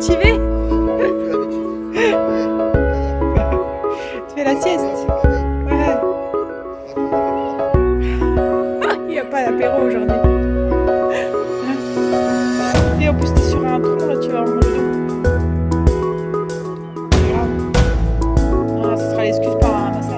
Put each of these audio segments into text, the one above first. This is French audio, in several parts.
Tu y vas? Tu fais la sieste? Ouais. Il n'y a pas d'apéro aujourd'hui. Et en plus, t'es sur un tronc, là, tu vas en manger deux. C'est grave. Ah, ce sera l'excuse pour avoir un massage.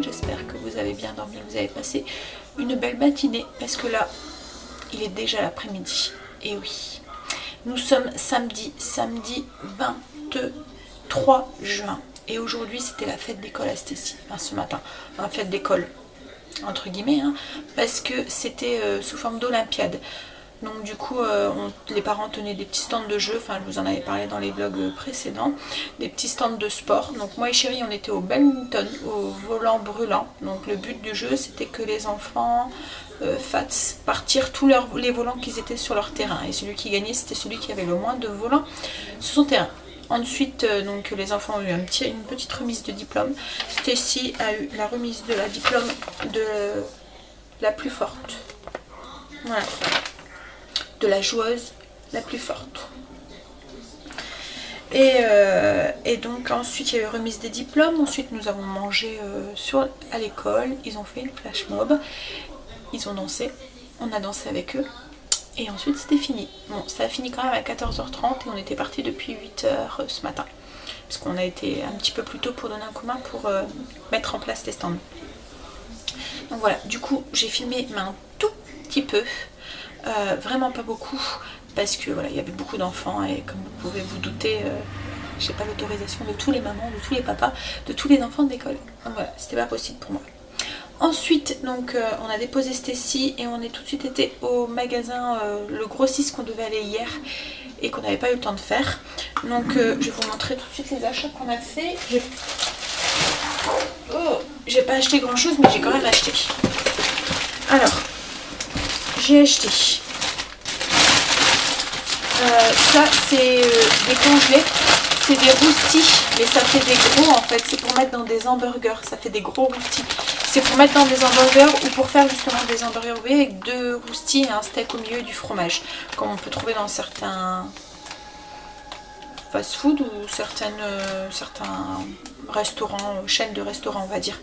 J'espère que vous avez bien dormi, vous avez passé une belle matinée parce que là, il est déjà l'après-midi. Et oui, nous sommes samedi 23 juin. Et aujourd'hui, c'était la fête d'école à Stécie, enfin ce matin, enfin fête d'école entre guillemets, hein, parce que c'était sous forme d'olympiade. Donc du coup, les parents tenaient des petits stands de jeux, enfin je vous en avais parlé dans les vlogs précédents, des petits stands de sport. Donc moi et chérie, on était au badminton, au volant brûlant. Donc le but du jeu, c'était que les enfants fassent partir tous les volants qu'ils étaient sur leur terrain. Et celui qui gagnait, c'était celui qui avait le moins de volants sur son terrain. Ensuite, donc les enfants ont eu une petite remise de diplôme. Stécie a eu la remise de la diplôme de la plus forte. Voilà. De la joueuse la plus forte. Et donc ensuite il y a eu remise des diplômes. Ensuite nous avons mangé à l'école. Ils ont fait une flash mob. Ils ont dansé. On a dansé avec eux. Et ensuite c'était fini. Bon, ça a fini quand même à 14h30 et on était parti depuis 8h ce matin. Parce qu'on a été un petit peu plus tôt pour donner un coup de main pour mettre en place les stands. Donc voilà, du coup j'ai filmé mais un tout petit peu. Vraiment pas beaucoup parce que voilà, il y avait beaucoup d'enfants et comme vous pouvez vous douter, j'ai pas l'autorisation de tous les mamans, de tous les papas, de tous les enfants de l'école. Donc voilà, c'était pas possible pour moi. Ensuite, donc on a déposé Stécie et on est tout de suite été au magasin, le grossiste qu'on devait aller hier et qu'on n'avait pas eu le temps de faire. Donc je vais vous montrer tout de suite les achats qu'on a fait. J'ai pas acheté grand chose mais j'ai quand même acheté. Alors, j'ai acheté ça, c'est des congelés, c'est des roustis, mais ça fait des gros en fait, c'est pour mettre dans des hamburgers, ça fait des gros roustis. C'est pour mettre dans des hamburgers ou pour faire justement des hamburgers, vous voyez, avec deux roustis et un steak au milieu et du fromage, comme on peut trouver dans certains fast-food ou certains restaurants, chaînes de restaurants on va dire.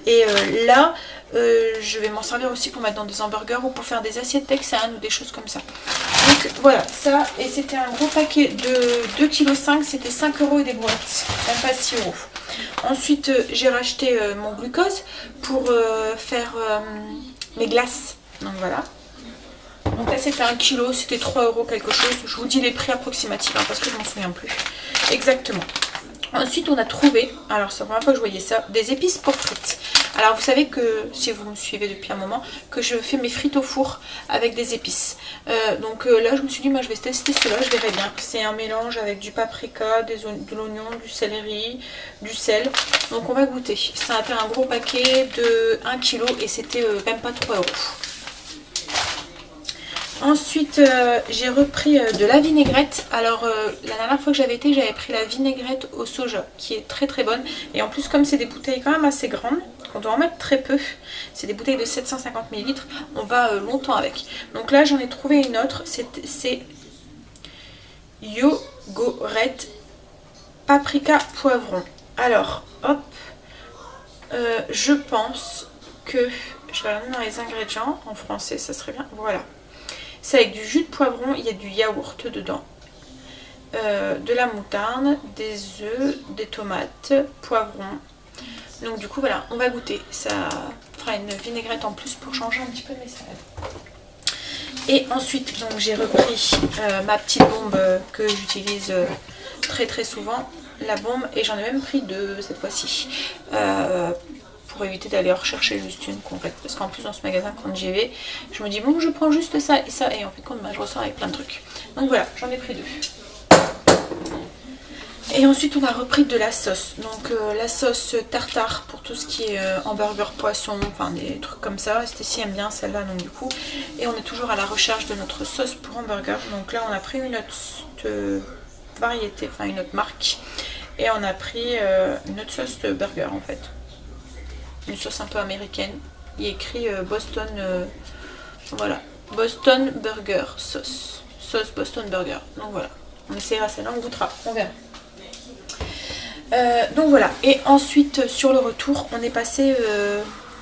Et là je vais m'en servir aussi pour mettre dans des hamburgers ou pour faire des assiettes texanes ou des choses comme ça. Donc voilà ça, et c'était un gros paquet de 2,5 kg, c'était 5 € et des brouettes, même pas 6 €. Ensuite j'ai racheté mon glucose pour faire mes glaces, donc voilà. Donc là c'était 1 kg, c'était 3 € quelque chose. Je vous dis les prix approximatifs hein, parce que je m'en souviens plus exactement. Ensuite on a trouvé, alors c'est la première fois que je voyais ça, des épices pour frites. Alors vous savez que, si vous me suivez depuis un moment, que je fais mes frites au four avec des épices. Donc là je me suis dit, moi je vais tester cela, je verrai bien. C'est un mélange avec du paprika, de l'oignon, du céleri, du sel. Donc on va goûter. Ça a fait un gros paquet de 1 kg et c'était même pas 3 €. Ensuite j'ai repris de la vinaigrette. Alors la dernière fois que j'avais été, j'avais pris la vinaigrette au soja qui est très très bonne. Et en plus comme c'est des bouteilles quand même assez grandes, on doit en mettre très peu, c'est des bouteilles de 750 ml, on va longtemps avec. Donc là j'en ai trouvé une autre, c'est Yogurette paprika poivron. Alors hop, je pense que je vais regarder dans les ingrédients en français, ça serait bien. Voilà. C'est avec du jus de poivron, il y a du yaourt dedans, de la moutarde, des œufs, des tomates, poivron. Donc du coup voilà, on va goûter. Ça fera une vinaigrette en plus pour changer un petit peu mes salades. Et ensuite donc j'ai repris ma petite bombe que j'utilise très très souvent, la bombe, et j'en ai même pris deux cette fois-ci. pour éviter d'aller en rechercher juste une en fait. Parce qu'en plus dans ce magasin quand j'y vais, je me dis bon je prends juste ça et en fait quand je ressors avec plein de trucs. Donc voilà, j'en ai pris 2. Et ensuite on a repris de la sauce, donc la sauce tartare pour tout ce qui est hamburger poisson, enfin des trucs comme ça. Stécie aime bien celle-là donc du coup. Et on est toujours à la recherche de notre sauce pour hamburger. Donc là on a pris une autre variété, enfin une autre marque. Et on a pris une autre sauce de burger en fait. Une sauce un peu américaine. Il est écrit Boston, voilà, Boston Burger sauce. Sauce Boston Burger. Donc voilà, on essaiera celle-là, on goûtera, on verra. Donc voilà, et ensuite sur le retour on est passé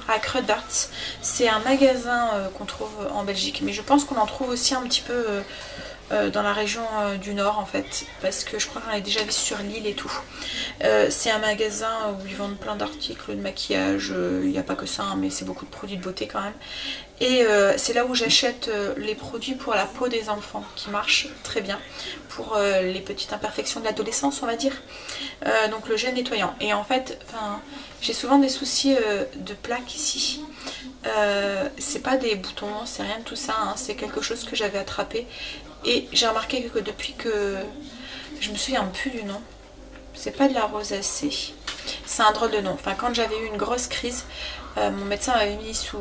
à Kruidvat. C'est un magasin qu'on trouve en Belgique, mais je pense qu'on en trouve aussi un petit peu dans la région du Nord en fait, parce que je crois qu'on l'a déjà vu sur l'île et tout. C'est un magasin où ils vendent plein d'articles de maquillage, il n'y a pas que ça hein, mais c'est beaucoup de produits de beauté quand même. Et c'est là où j'achète les produits pour la peau des enfants qui marchent très bien pour les petites imperfections de l'adolescence on va dire. Donc le gel nettoyant. Et en fait j'ai souvent des soucis de plaques ici. C'est pas des boutons, c'est rien de tout ça, hein. C'est quelque chose que j'avais attrapé. Et j'ai remarqué que depuis que je me souviens plus du nom, c'est pas de la rosacée, c'est un drôle de nom. Enfin quand j'avais eu une grosse crise, mon médecin m'avait mis sous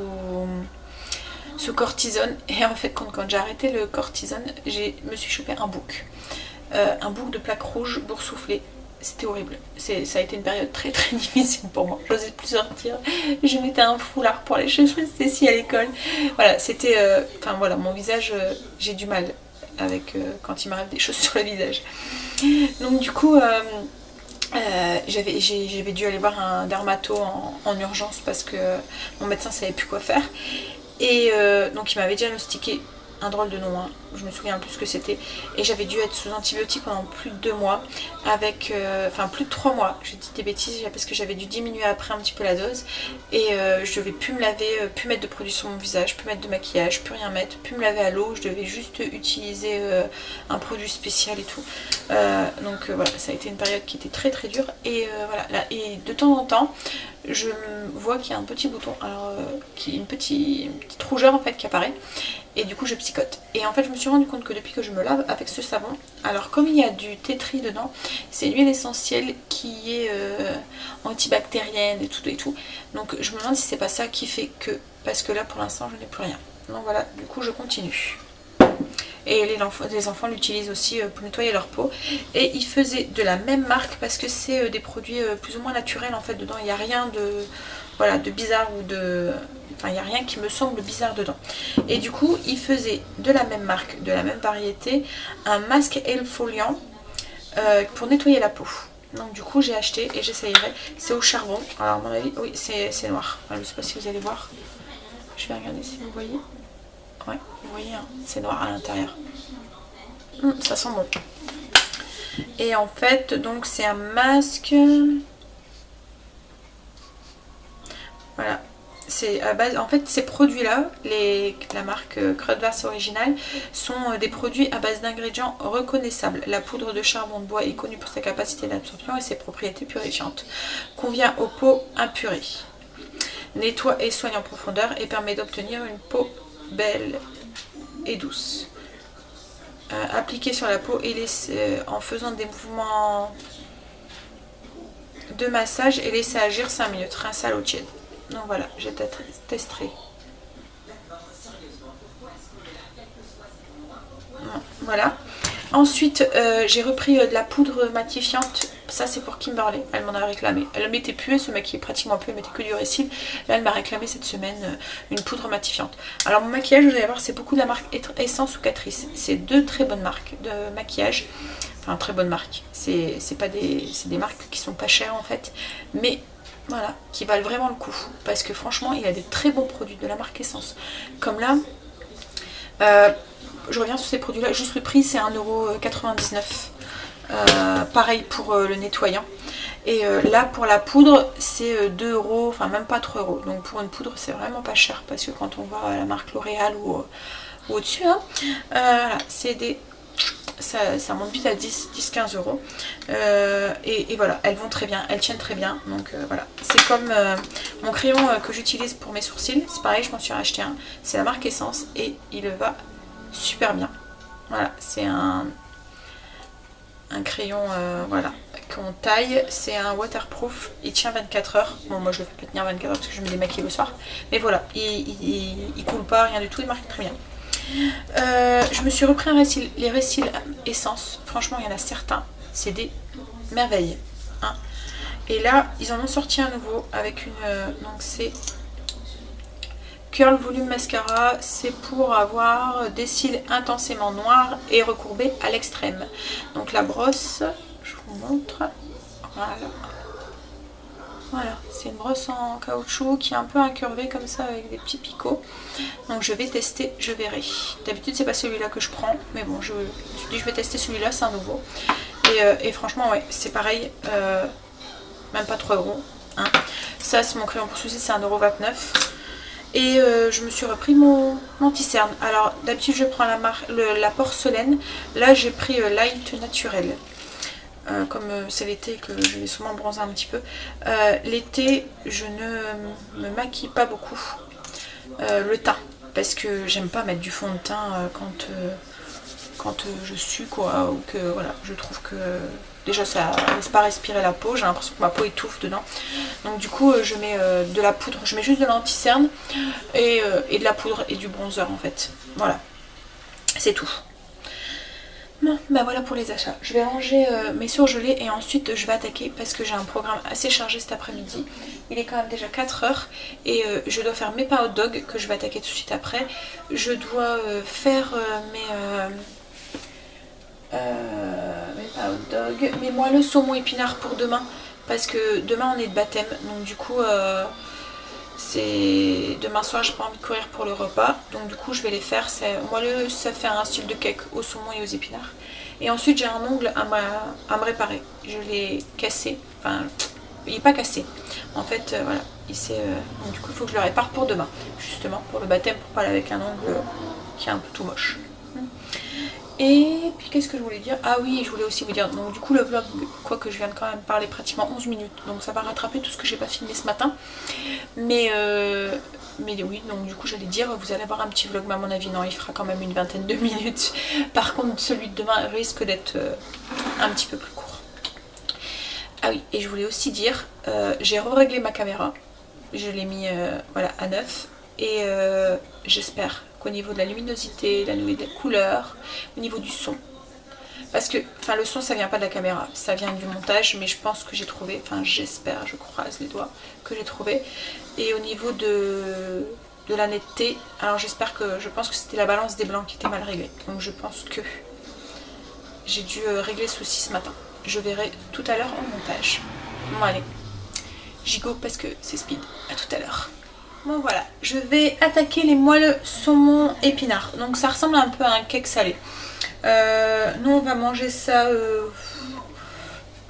cortisone et en fait quand j'ai arrêté le cortisone, me suis chopé un bouc de plaques rouges boursouflées. C'était horrible, ça a été une période très très difficile pour moi, j'osais plus sortir, je mettais un foulard pour aller chez Stécie à l'école, voilà c'était, enfin voilà mon visage, j'ai du mal avec quand il m'arrive des choses sur le visage. Donc du coup j'avais dû aller voir un dermato en urgence parce que mon médecin savait plus quoi faire. Et donc il m'avait diagnostiqué un drôle de nom, hein. Je me souviens plus ce que c'était. Et j'avais dû être sous antibiotiques pendant plus de 2 mois, avec, enfin plus de 3 mois. J'ai dit des bêtises parce que j'avais dû diminuer après un petit peu la dose. Et je devais plus me laver, plus mettre de produits sur mon visage, plus mettre de maquillage, plus rien mettre, plus me laver à l'eau. Je devais juste utiliser un produit spécial et tout. Donc voilà, ça a été une période qui était très très dure. Et voilà, là, et de temps en temps, je vois qu'il y a un petit bouton, alors une petite rougeur en fait qui apparaît. Et du coup je psychote. Et en fait je me suis rendu compte que depuis que je me lave avec ce savon, alors comme il y a du thé tri dedans, c'est une huile essentielle qui est antibactérienne et tout. Donc je me demande si c'est pas ça qui fait que, parce que là pour l'instant je n'ai plus rien. Donc voilà, du coup je continue. Et les enfants l'utilisent aussi pour nettoyer leur peau. Et ils faisaient de la même marque parce que c'est des produits plus ou moins naturels en fait dedans. Il n'y a rien de, voilà, de bizarre ou de... Enfin il n'y a rien qui me semble bizarre dedans. Et du coup ils faisaient de la même marque, de la même variété, un masque exfoliant pour nettoyer la peau. Donc du coup j'ai acheté et j'essayerai. C'est au charbon. Alors à mon avis, oui c'est noir. Enfin, je ne sais pas si vous allez voir. Je vais regarder si vous voyez. Ouais, vous voyez, hein, c'est noir à l'intérieur. Ça sent bon. Et en fait, donc c'est un masque. Voilà. C'est à base. En fait, ces produits-là, la marque Kruidvat originale, sont des produits à base d'ingrédients reconnaissables. La poudre de charbon de bois est connue pour sa capacité d'absorption et ses propriétés purifiantes. Convient aux peaux impurées. Nettoie et soigne en profondeur et permet d'obtenir une peau belle et douce. Appliquer sur la peau et en faisant des mouvements de massage et laisser agir 5 minutes. Rince à l'eau tiède. Donc voilà, je testerai. Voilà. Ensuite, j'ai repris de la poudre matifiante. Ça, c'est pour Kimberley. Elle m'en a réclamé. Elle ne mettait plus, elle se maquillait pratiquement plus, elle mettait que du récil. Là, elle m'a réclamé cette semaine une poudre matifiante. Alors, mon maquillage, vous allez voir, c'est beaucoup de la marque Essence ou Catrice. C'est 2 très bonnes marques de maquillage. Enfin, très bonnes marques. C'est des marques qui sont pas chères en fait. Mais voilà, qui valent vraiment le coup. Parce que franchement, il y a des très bons produits de la marque Essence. Comme là, je reviens sur ces produits là, juste le prix c'est 1,99 €. Pareil pour le nettoyant. Et là pour la poudre c'est 2 €, enfin même pas 3 €. Donc pour une poudre c'est vraiment pas cher. Parce que quand on va à la marque L'Oréal ou au-dessus, hein, voilà, c'est des ça monte vite à 10-15 euros. Et voilà, elles vont très bien, elles tiennent très bien. Donc voilà, c'est comme mon crayon que j'utilise pour mes sourcils. C'est pareil, je m'en suis racheté un. C'est la marque Essence et il va super bien. Voilà, c'est un crayon voilà, qu'on taille. C'est un waterproof, il tient 24 heures. Bon, moi je le fais pas tenir 24 heures parce que je me démaquille le soir. Mais voilà, il coule pas, rien du tout, il marche très bien. Je me suis repris les Récil Essence. Franchement, il y en a certains, c'est des merveilles. Hein. Et là, ils en ont sorti un nouveau avec une. Donc, c'est Curl Volume Mascara. C'est pour avoir des cils intensément noirs et recourbés à l'extrême. Donc, la brosse, je vous montre. Voilà. Voilà, c'est une brosse en caoutchouc qui est un peu incurvée comme ça avec des petits picots. Donc je vais tester, je verrai. D'habitude c'est pas celui-là que je prends, mais bon, je me suis dit je vais tester celui-là, c'est un nouveau. Et franchement ouais, c'est pareil, même pas 3 euros. Hein. Ça c'est mon crayon pour soucis, c'est 1,29 €. Et je me suis repris mon anti-cerne. Alors d'habitude je prends la porcelaine, là j'ai pris Light Naturel. Comme c'est l'été que je vais souvent bronzer un petit peu. L'été, je ne me maquille pas beaucoup le teint parce que j'aime pas mettre du fond de teint quand je sue quoi, ou que voilà, je trouve que déjà ça ne laisse pas respirer la peau, j'ai l'impression que ma peau étouffe dedans. Donc du coup je mets de la poudre, je mets juste de l'anti-cerne et de la poudre et du bronzer en fait. Voilà, c'est tout. Bon, ben voilà pour les achats. Je vais ranger mes surgelés et ensuite je vais attaquer parce que j'ai un programme assez chargé cet après-midi. Il est quand même déjà 4 heures et je dois faire mes pains hot dog que je vais attaquer tout de suite après. Je dois faire mes pains hot dog, mais moi le saumon épinard pour demain parce que demain on est de baptême. Donc du coup c'est demain soir, j'ai pas envie de courir pour le repas, donc du coup je vais les faire. Moi ça fait un style de cake au saumon et aux épinards. Et ensuite j'ai un ongle à me réparer. Je l'ai cassé, enfin il n'est pas cassé. En fait voilà, donc du coup il faut que je le répare pour demain, justement pour le baptême, pour pas aller avec un ongle qui est un peu tout moche. Et puis qu'est-ce que je voulais dire? Ah oui, je voulais aussi vous dire, donc du coup le vlog, quoique je viens de quand même parler pratiquement 11 minutes, donc ça va rattraper tout ce que j'ai pas filmé ce matin. Mais oui, donc du coup j'allais dire, vous allez avoir un petit vlog, mais à mon avis non, il fera quand même une vingtaine de minutes. Par contre celui de demain risque d'être un petit peu plus court. Ah oui, et je voulais aussi dire, j'ai réglé ma caméra, je l'ai mis voilà, à neuf, et j'espère qu'au niveau de la luminosité, la couleur, au niveau du son, parce que enfin le son ça vient pas de la caméra, ça vient du montage, mais je pense que j'ai trouvé, enfin j'espère, je croise les doigts que j'ai trouvé. Et au niveau de la netteté, alors je pense que c'était la balance des blancs qui était mal réglée, donc je pense que j'ai dû régler ce souci ce matin. Je verrai tout à l'heure au montage. Bon allez, j'y go parce que c'est speed. À tout à l'heure. Bon voilà, je vais attaquer les moelleux saumon épinards. Donc ça ressemble un peu à un cake salé. Nous on va manger ça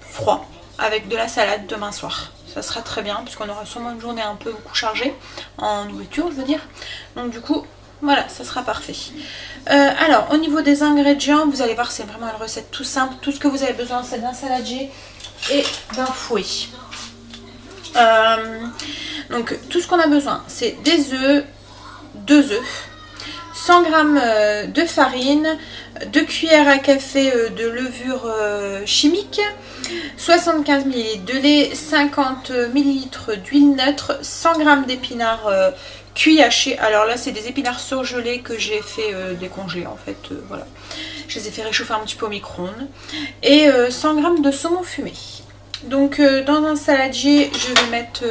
froid avec de la salade demain soir. Ça sera très bien parce qu'on aura sûrement une journée un peu beaucoup chargée en nourriture, je veux dire. Donc du coup voilà, ça sera parfait. Alors au niveau des ingrédients, vous allez voir, c'est vraiment une recette tout simple. Tout ce que vous avez besoin, c'est d'un saladier et d'un fouet. Donc tout ce qu'on a besoin, c'est des œufs, 2 œufs, 100 g de farine, 2 cuillères à café de levure chimique, 75 ml de lait, 50 ml d'huile neutre, 100 g d'épinards cuits hachés. Alors là c'est des épinards surgelés que j'ai fait décongeler en fait, voilà. Je les ai fait réchauffer un petit peu au micro-ondes. Et 100 g de saumon fumé. Donc dans un saladier je vais mettre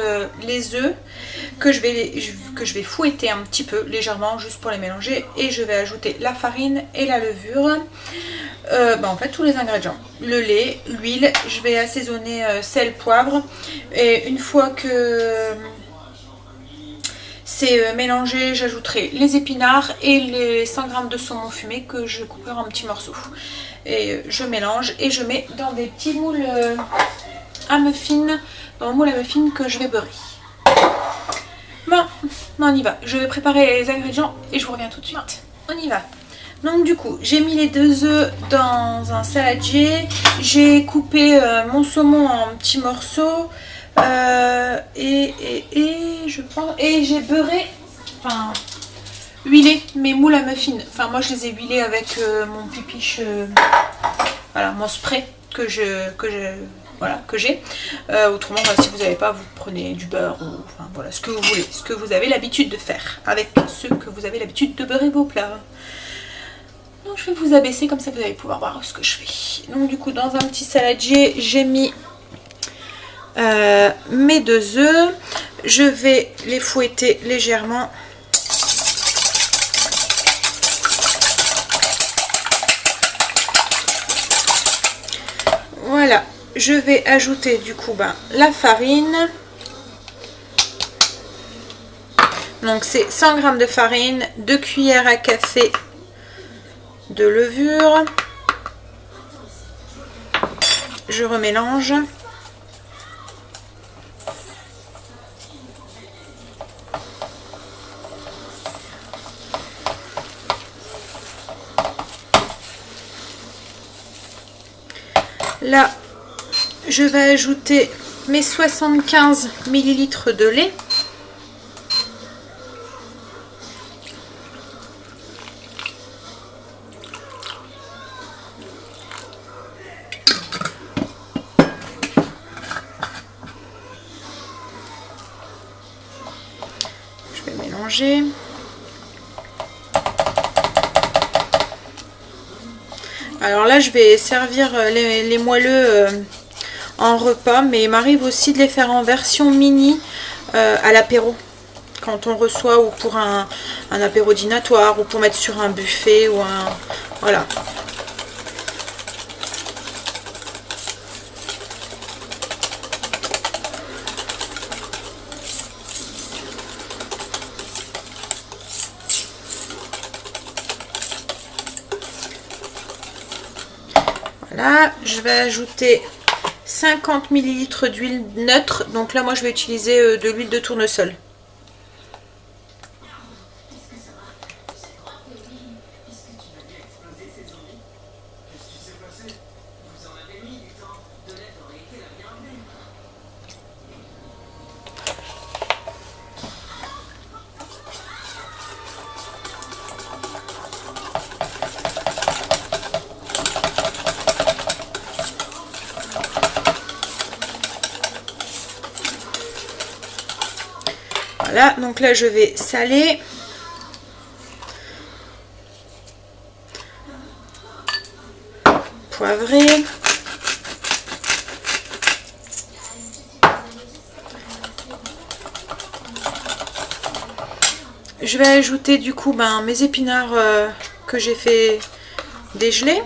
les œufs que je vais fouetter un petit peu légèrement juste pour les mélanger, et je vais ajouter la farine et la levure, en fait tous les ingrédients, le lait, l'huile, je vais assaisonner sel, poivre, et une fois que c'est mélangé, j'ajouterai les épinards et les 100 g de saumon fumé que je couperai en petits morceaux, et je mélange et je mets dans des petits moules à muffins, dans le moule à muffins que je vais beurrer. Bon, on y va. Je vais préparer les ingrédients et je vous reviens tout de suite. On y va. Donc du coup, j'ai mis les 2 œufs dans un saladier. J'ai coupé mon saumon en petits morceaux. Et je pense... Et j'ai beurré... Enfin... huilé mes moules à muffins. Enfin moi je les ai huilés avec mon pipiche, voilà, mon spray que j'ai. Autrement si vous n'avez pas, vous prenez du beurre ou enfin voilà ce que vous voulez, ce que vous avez l'habitude de faire avec ceux que vous avez l'habitude de beurrer vos plats. Donc je vais vous abaisser comme ça vous allez pouvoir voir ce que je fais. Donc du coup dans un petit saladier j'ai mis mes 2 œufs. Je vais les fouetter légèrement. Voilà, je vais ajouter du coup la farine. Donc c'est 100 g de farine, 2 cuillères à café de levure. Je remélange. Là, je vais ajouter mes 75 ml de lait. Je vais mélanger. Alors là, je vais servir les moelleux en repas, mais il m'arrive aussi de les faire en version mini à l'apéro. Quand on reçoit ou pour un apéro dînatoire ou pour mettre sur un buffet ou un... Voilà. Voilà, je vais ajouter 50 ml d'huile neutre. Donc là, moi, je vais utiliser de l'huile de tournesol. Voilà, donc là je vais saler. Poivrer. Je vais ajouter du coup mes épinards que j'ai fait dégeler.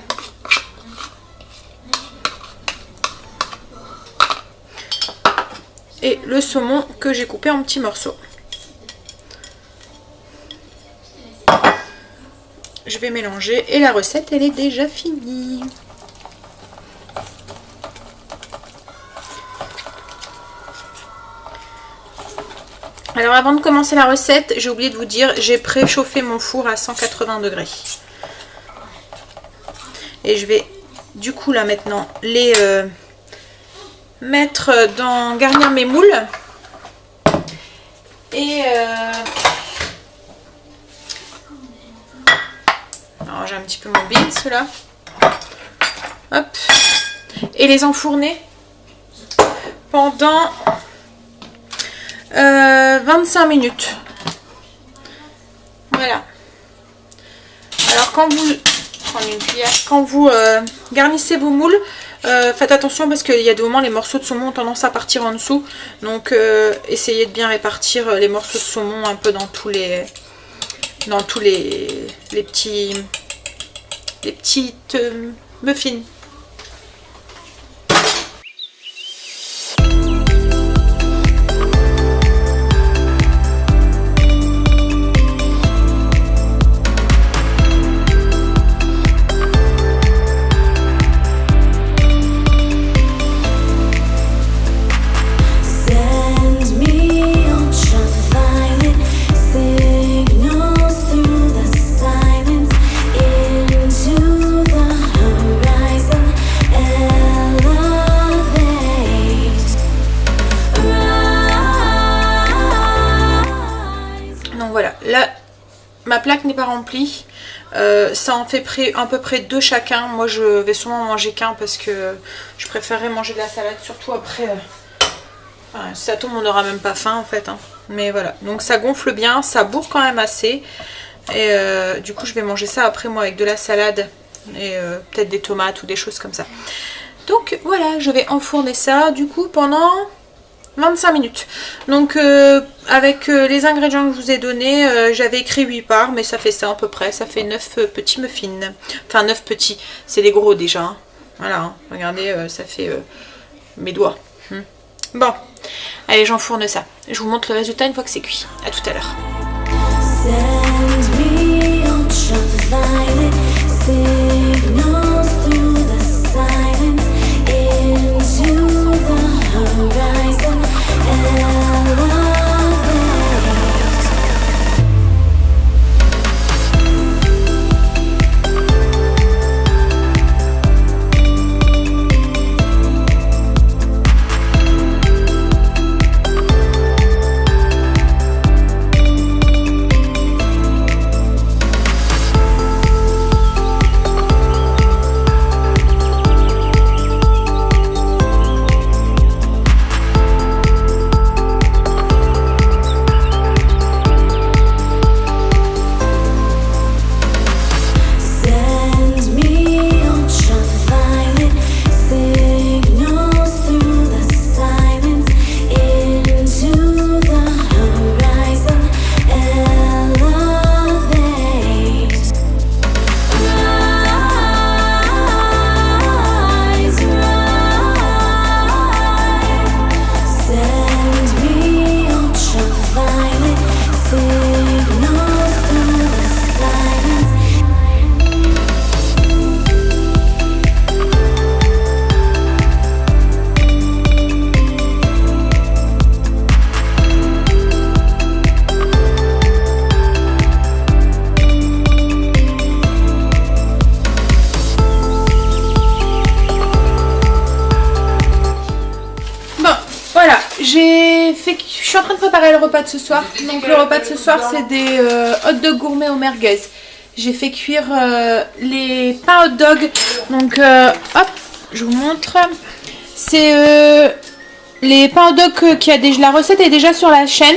Et le saumon que j'ai coupé en petits morceaux. Je vais mélanger et la recette elle est déjà finie. Alors avant de commencer la recette, j'ai oublié de vous dire, j'ai préchauffé mon four à 180 degrés. Et je vais du coup là maintenant les mettre dans garnir mes moules. Et alors j'ai un petit peu mon beans là. Hop. Et les enfourner pendant 25 minutes. Voilà. Alors quand vous prendre une cuillère, quand vous garnissez vos moules, faites attention parce qu'il y a des moments les morceaux de saumon ont tendance à partir en dessous. Donc essayez de bien répartir les morceaux de saumon un peu dans tous les petites muffins. Signals through the silence. plaque n'est pas remplie. Ça en fait à peu près 2 chacun. Moi je vais sûrement manger qu'un parce que je préférerais manger de la salade, surtout après. Enfin, si ça tombe, on n'aura même pas faim en fait. Hein. Mais voilà, donc ça gonfle bien, ça bourre quand même assez. Et du coup je vais manger ça après moi avec de la salade et peut-être des tomates ou des choses comme ça. Donc voilà, je vais enfourner ça du coup pendant 25 minutes. Donc avec les ingrédients que je vous ai donnés, j'avais écrit 8 parts, mais ça fait ça à peu près. Ça fait 9 petits muffins. Enfin 9 petits, c'est des gros déjà. Hein. Voilà, hein. Regardez, ça fait mes doigts. Bon, allez j'enfourne ça. Je vous montre le résultat une fois que c'est cuit. A tout à l'heure. Je suis en train de préparer le repas de ce soir. Donc le repas de ce soir c'est des hot dogs gourmet au merguez. J'ai fait cuire les pains hot dog. Donc hop, je vous montre. C'est les pains hot dog qui a déjà, la recette est déjà sur la chaîne.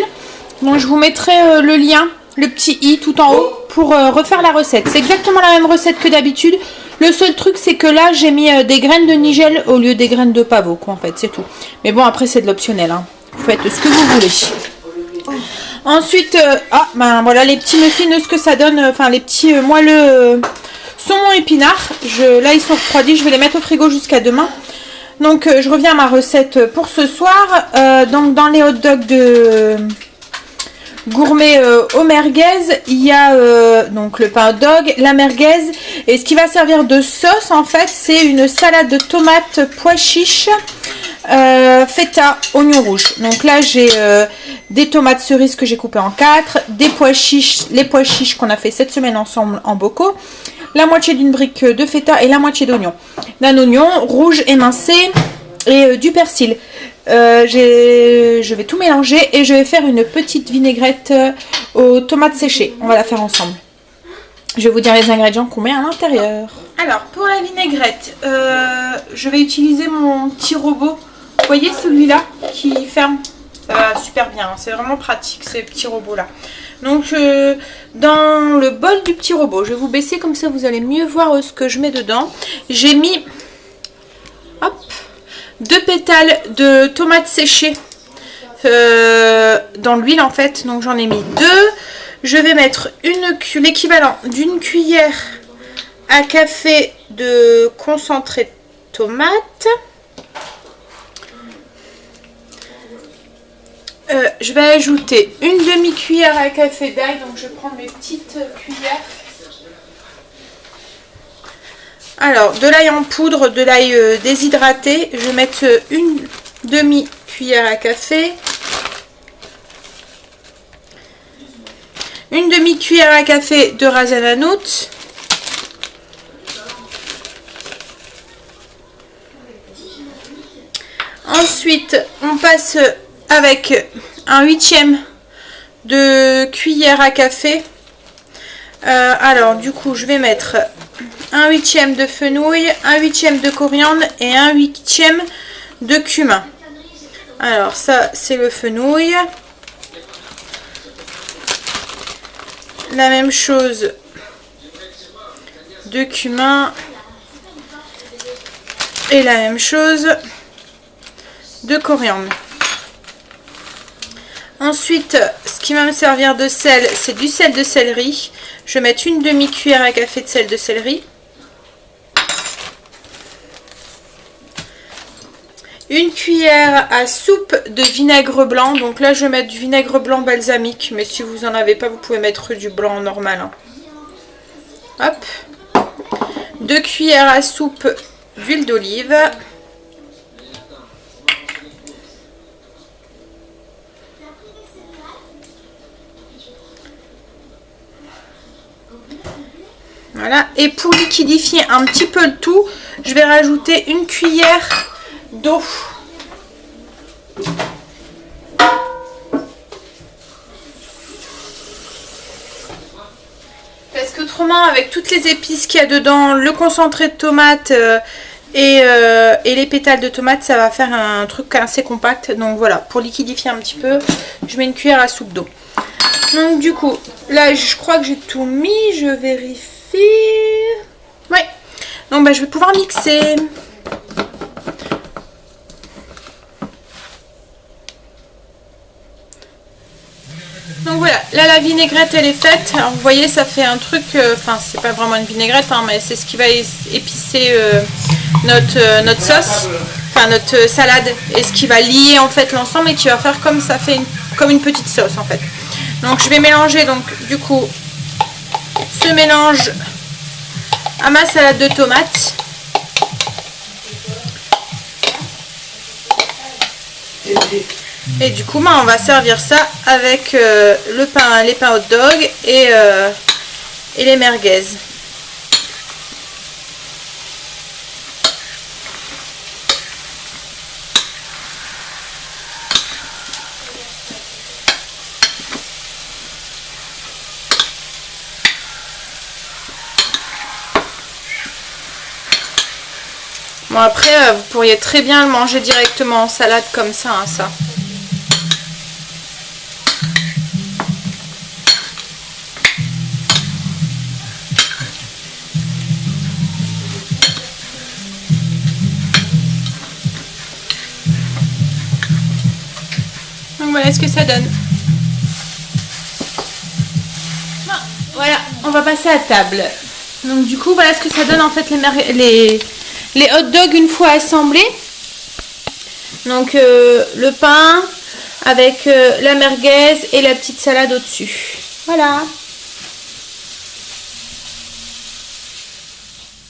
Donc je vous mettrai le lien, le petit i tout en haut pour refaire la recette. C'est exactement la même recette que d'habitude. Le seul truc c'est que là j'ai mis des graines de nigel au lieu des graines de pavot quoi en fait, c'est tout. Mais bon après c'est de l'optionnel hein. Vous faites ce que vous voulez. Ensuite, ben voilà les petits muffins, ce que ça donne, enfin les petits moelleux saumon épinard. Là ils sont refroidis, je vais les mettre au frigo jusqu'à demain. Donc je reviens à ma recette pour ce soir. Donc dans les hot dogs de gourmet au merguez, il y a donc le pain hot dog, la merguez. Et ce qui va servir de sauce en fait, c'est une salade de tomates, pois chiches, feta, oignon rouge. Donc là j'ai des tomates cerises que j'ai coupées en 4, des pois chiches, les pois chiches qu'on a fait cette semaine ensemble en bocaux, la moitié d'une brique de feta et la moitié d'oignon, d'un oignon rouge émincé et du persil. Je vais tout mélanger et je vais faire une petite vinaigrette aux tomates séchées. On va la faire ensemble. Je vais vous dire les ingrédients qu'on met à l'intérieur. Alors pour la vinaigrette, je vais utiliser mon petit robot. Vous voyez celui-là qui ferme, ça va super bien, c'est vraiment pratique ces petits robots là. Donc dans le bol du petit robot, je vais vous baisser comme ça vous allez mieux voir ce que je mets dedans. J'ai mis 2 pétales de tomates séchées dans l'huile en fait, donc j'en ai mis 2. Je vais mettre l'équivalent d'une cuillère à café de concentré de tomate. Je vais ajouter une demi-cuillère à café d'ail, donc je vais prendre mes petites cuillères. Alors, de l'ail en poudre, de l'ail déshydraté, je vais mettre une demi-cuillère à café. Une demi-cuillère à café de ras el hanout. Ensuite, on passe avec un 1/8 de cuillère à café Alors du coup je vais mettre 1/8 de fenouil, 1/8 de coriandre et 1/8 de cumin. Alors ça c'est le fenouil. La même chose de cumin. Et la même chose de coriandre. Ensuite, ce qui va me servir de sel, c'est du sel de céleri. Je vais mettre une demi-cuillère à café de sel de céleri. Une cuillère à soupe de vinaigre blanc. Donc là, je vais mettre du vinaigre blanc balsamique. Mais si vous n'en avez pas, vous pouvez mettre du blanc normal. Hein. Hop. 2 cuillères à soupe d'huile d'olive. Voilà. Et pour liquidifier un petit peu le tout, je vais rajouter une cuillère d'eau. Parce qu'autrement, avec toutes les épices qu'il y a dedans, le concentré de tomate et les pétales de tomate, ça va faire un truc assez compact. Donc voilà, pour liquidifier un petit peu, je mets une cuillère à soupe d'eau. Donc du coup, là je crois que j'ai tout mis, je vérifie. Ouais, donc bah, je vais pouvoir mixer. Donc voilà, là la vinaigrette elle est faite. Alors vous voyez, ça fait un truc, enfin c'est pas vraiment une vinaigrette, hein, mais c'est ce qui va épicer notre sauce, enfin notre salade, et ce qui va lier en fait l'ensemble et qui va faire comme ça fait comme une petite sauce en fait. Donc je vais mélanger donc du coup ce mélange à ma salade de tomates. Et du coup, on va servir ça avec les pains hot dog et les merguez. Bon après, vous pourriez très bien le manger directement en salade comme ça, hein, ça. Donc voilà ce que ça donne. Voilà, on va passer à table. Donc du coup, voilà ce que ça donne en fait les hot dogs une fois assemblés. Donc le pain avec la merguez et la petite salade au-dessus. Voilà.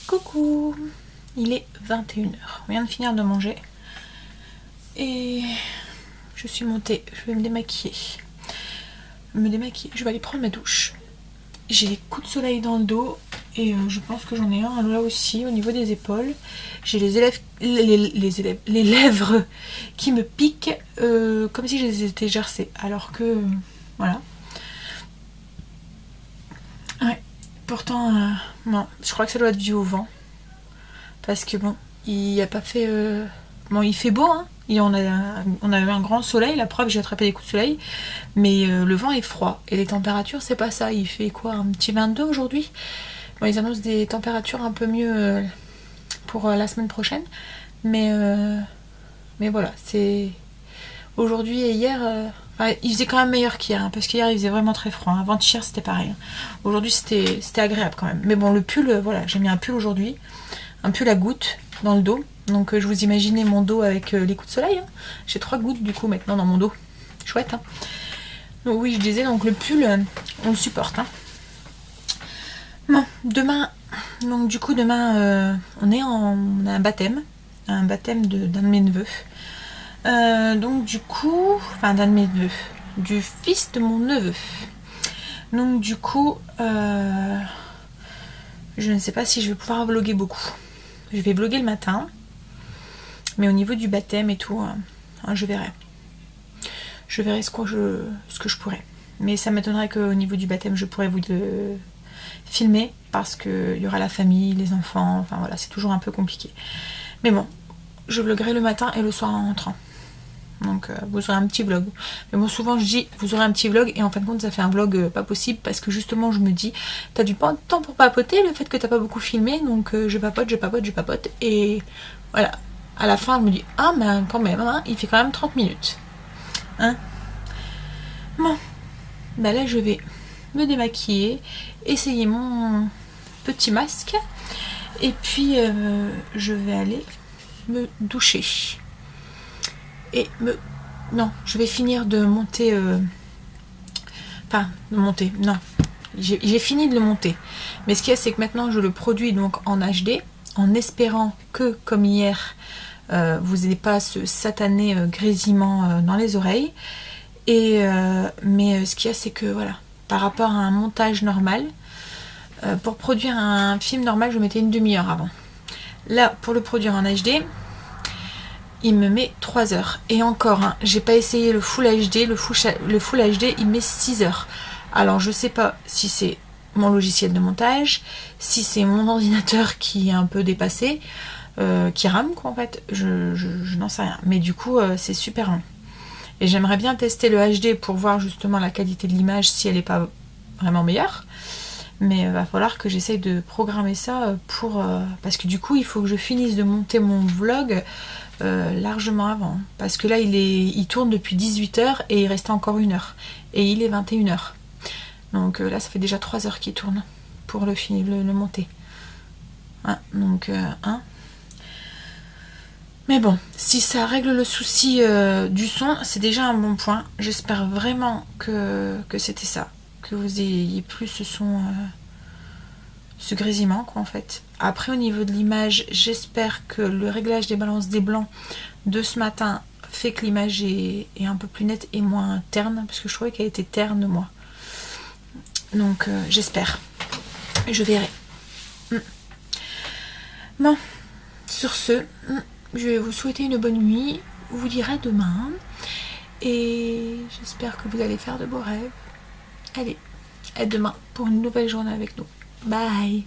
Coucou. Il est 21 h. On vient de finir de manger. Et je suis montée. Je vais me démaquiller. Je vais aller prendre ma douche. J'ai des coups de soleil dans le dos. Et je pense que j'en ai un là aussi au niveau des épaules. J'ai les lèvres qui me piquent comme si je les étais gercées. Alors que voilà. Ouais. Pourtant, non, je crois que ça doit être dû au vent. Parce que bon, il a pas fait. Bon, il fait beau, hein. Et on a eu un grand soleil, la preuve j'ai attrapé des coups de soleil, mais le vent est froid. Et les températures, c'est pas ça. Il fait quoi, un petit 22 aujourd'hui? Bon, ils annoncent des températures un peu mieux pour la semaine prochaine. Mais voilà, c'est aujourd'hui et hier, il faisait quand même meilleur qu'hier, hein, parce qu'hier il faisait vraiment très froid. Hein. Avant-hier c'était pareil. Aujourd'hui c'était agréable quand même. Mais bon, le pull, voilà, j'ai mis un pull aujourd'hui, un pull à gouttes dans le dos. Donc je vous imaginez mon dos avec les coups de soleil. Hein. J'ai 3 gouttes du coup maintenant dans mon dos. Chouette. Hein. Donc oui, je disais, donc le pull, on le supporte. Hein. Bon, demain, donc du coup demain, on a un baptême d'un de mes neveux. Donc du coup, enfin d'un de mes neveux, du fils de mon neveu. Donc du coup, je ne sais pas si je vais pouvoir vlogger beaucoup. Je vais vlogger le matin, mais au niveau du baptême et tout, je verrai. Je verrai ce que je pourrais. Mais ça m'étonnerait qu'au niveau du baptême, je pourrais vous filmer parce qu'il y aura la famille, les enfants, enfin voilà, c'est toujours un peu compliqué. Mais bon, je vloguerai le matin et le soir en rentrant. Donc vous aurez un petit vlog. Mais bon, souvent je dis vous aurez un petit vlog et en fin de compte ça fait un vlog pas possible parce que justement je me dis t'as du temps pour papoter, le fait que t'as pas beaucoup filmé, donc je papote et voilà. À la fin je me dis ah mais quand même hein, il fait quand même 30 minutes. Hein? Bon, bah là je vais me démaquiller, essayer mon petit masque et puis je vais aller me doucher. Et non, je vais finir de monter non, j'ai fini de le monter, mais ce qu'il y a c'est que maintenant je le produis donc en HD en espérant que comme hier vous n'ayez pas ce satané grésillement dans les oreilles et mais ce qu'il y a c'est que voilà, par rapport à un montage normal, pour produire un film normal je mettais une demi-heure avant, là pour le produire en HD il me met 3 heures. Et encore, hein, j'ai pas essayé le Full HD. Le Full HD, il met 6 heures. Alors, je sais pas si c'est mon logiciel de montage, si c'est mon ordinateur qui est un peu dépassé, qui rame, quoi, en fait. Je n'en sais rien. Mais du coup, c'est super lent. Et j'aimerais bien tester le HD pour voir justement la qualité de l'image, si elle n'est pas vraiment meilleure. Mais il va falloir que j'essaye de programmer ça pour... parce que du coup, il faut que je finisse de monter mon vlog largement avant. Parce que là, il tourne depuis 18 h et il restait encore 1 heure. Et il est 21 h. Donc là, ça fait déjà 3 heures qu'il tourne pour le monter. Hein, donc, mais bon, si ça règle le souci du son, c'est déjà un bon point. J'espère vraiment que c'était ça. Que vous ayez plus ce son, ce grésillement quoi en fait. Après au niveau de l'image, j'espère que le réglage des balances des blancs de ce matin fait que l'image est un peu plus nette et moins terne, parce que je trouvais qu'elle était terne moi. Donc j'espère. Je verrai. Bon, sur ce, je vais vous souhaiter une bonne nuit. Vous dirai demain. Et j'espère que vous allez faire de beaux rêves. Allez, à demain pour une nouvelle journée avec nous. Bye!